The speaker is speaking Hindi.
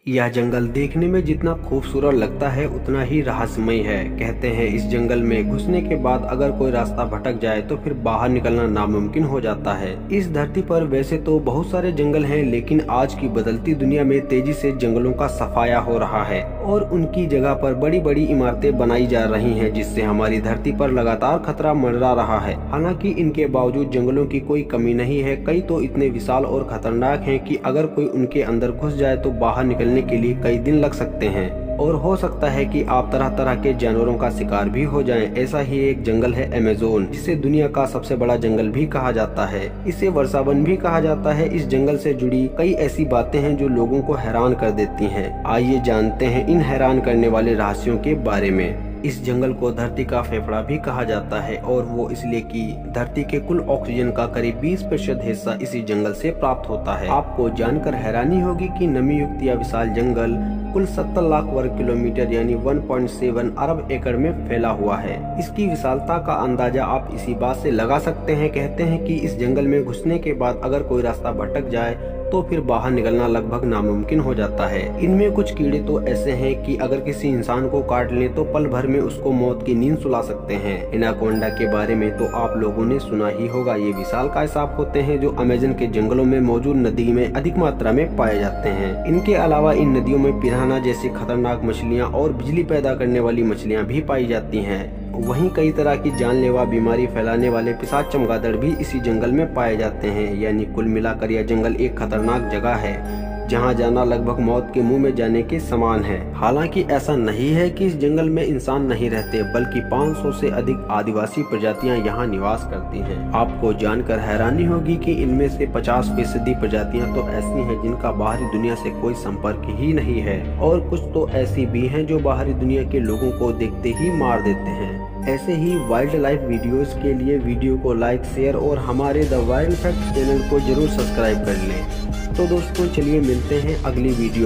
यह जंगल देखने में जितना खूबसूरत लगता है उतना ही रहस्यमय है। कहते हैं इस जंगल में घुसने के बाद अगर कोई रास्ता भटक जाए तो फिर बाहर निकलना नामुमकिन हो जाता है। इस धरती पर वैसे तो बहुत सारे जंगल हैं, लेकिन आज की बदलती दुनिया में तेजी से जंगलों का सफाया हो रहा है और उनकी जगह पर बड़ी बड़ी इमारतें बनाई जा रही हैं, जिससे हमारी धरती पर लगातार खतरा मंडरा रहा है। हालांकि इनके बावजूद जंगलों की कोई कमी नहीं है। कई तो इतने विशाल और खतरनाक हैं कि अगर कोई उनके अंदर घुस जाए तो बाहर निकलने के लिए कई दिन लग सकते हैं और हो सकता है कि आप तरह तरह के जानवरों का शिकार भी हो जाएं। ऐसा ही एक जंगल है अमेज़न, जिसे दुनिया का सबसे बड़ा जंगल भी कहा जाता है। इसे वर्षावन भी कहा जाता है। इस जंगल से जुड़ी कई ऐसी बातें हैं जो लोगों को हैरान कर देती हैं। आइए जानते हैं इन हैरान करने वाले रहस्यों के बारे में। इस जंगल को धरती का फेफड़ा भी कहा जाता है और वो इसलिए कि धरती के कुल ऑक्सीजन का करीब 20% हिस्सा इसी जंगल से प्राप्त होता है। आपको जानकर हैरानी होगी कि नमी युक्त यह विशाल जंगल कुल 70 लाख वर्ग किलोमीटर यानी 1.7 अरब एकड़ में फैला हुआ है। इसकी विशालता का अंदाजा आप इसी बात से लगा सकते हैं। कहते हैं कि इस जंगल में घुसने के बाद अगर कोई रास्ता भटक जाए तो फिर बाहर निकलना लगभग नामुमकिन हो जाता है। इनमें कुछ कीड़े तो ऐसे हैं कि अगर किसी इंसान को काट लें तो पल भर में उसको मौत की नींद सुला सकते हैं। एनाकोंडा के बारे में तो आप लोगों ने सुना ही होगा। ये विशालकाय सांप होते हैं जो अमेज़न के जंगलों में मौजूद नदी में अधिक मात्रा में पाए जाते हैं। इनके अलावा इन नदियों में पिरान्हा जैसी खतरनाक मछलियाँ और बिजली पैदा करने वाली मछलियाँ भी पाई जाती हैं। वहीं कई तरह की जानलेवा बीमारी फैलाने वाले पिशाच चमगादड़ भी इसी जंगल में पाए जाते हैं। यानी कुल मिलाकर यह जंगल एक खतरनाक जगह है जहां जाना लगभग मौत के मुंह में जाने के समान है। हालांकि ऐसा नहीं है कि इस जंगल में इंसान नहीं रहते, बल्कि 500 से अधिक आदिवासी प्रजातियां यहां निवास करती हैं। आपको जानकर हैरानी होगी कि इनमें से 50% प्रजातियां तो ऐसी हैं जिनका बाहरी दुनिया से कोई संपर्क ही नहीं है और कुछ तो ऐसी भी हैं जो बाहरी दुनिया के लोगों को देखते ही मार देते हैं। ऐसे ही वाइल्ड लाइफ वीडियोस के लिए वीडियो को लाइक, शेयर और हमारे द वाइल्ड फैक्ट चैनल को जरूर सब्सक्राइब कर लें। तो दोस्तों चलिए मिलते हैं अगली वीडियो।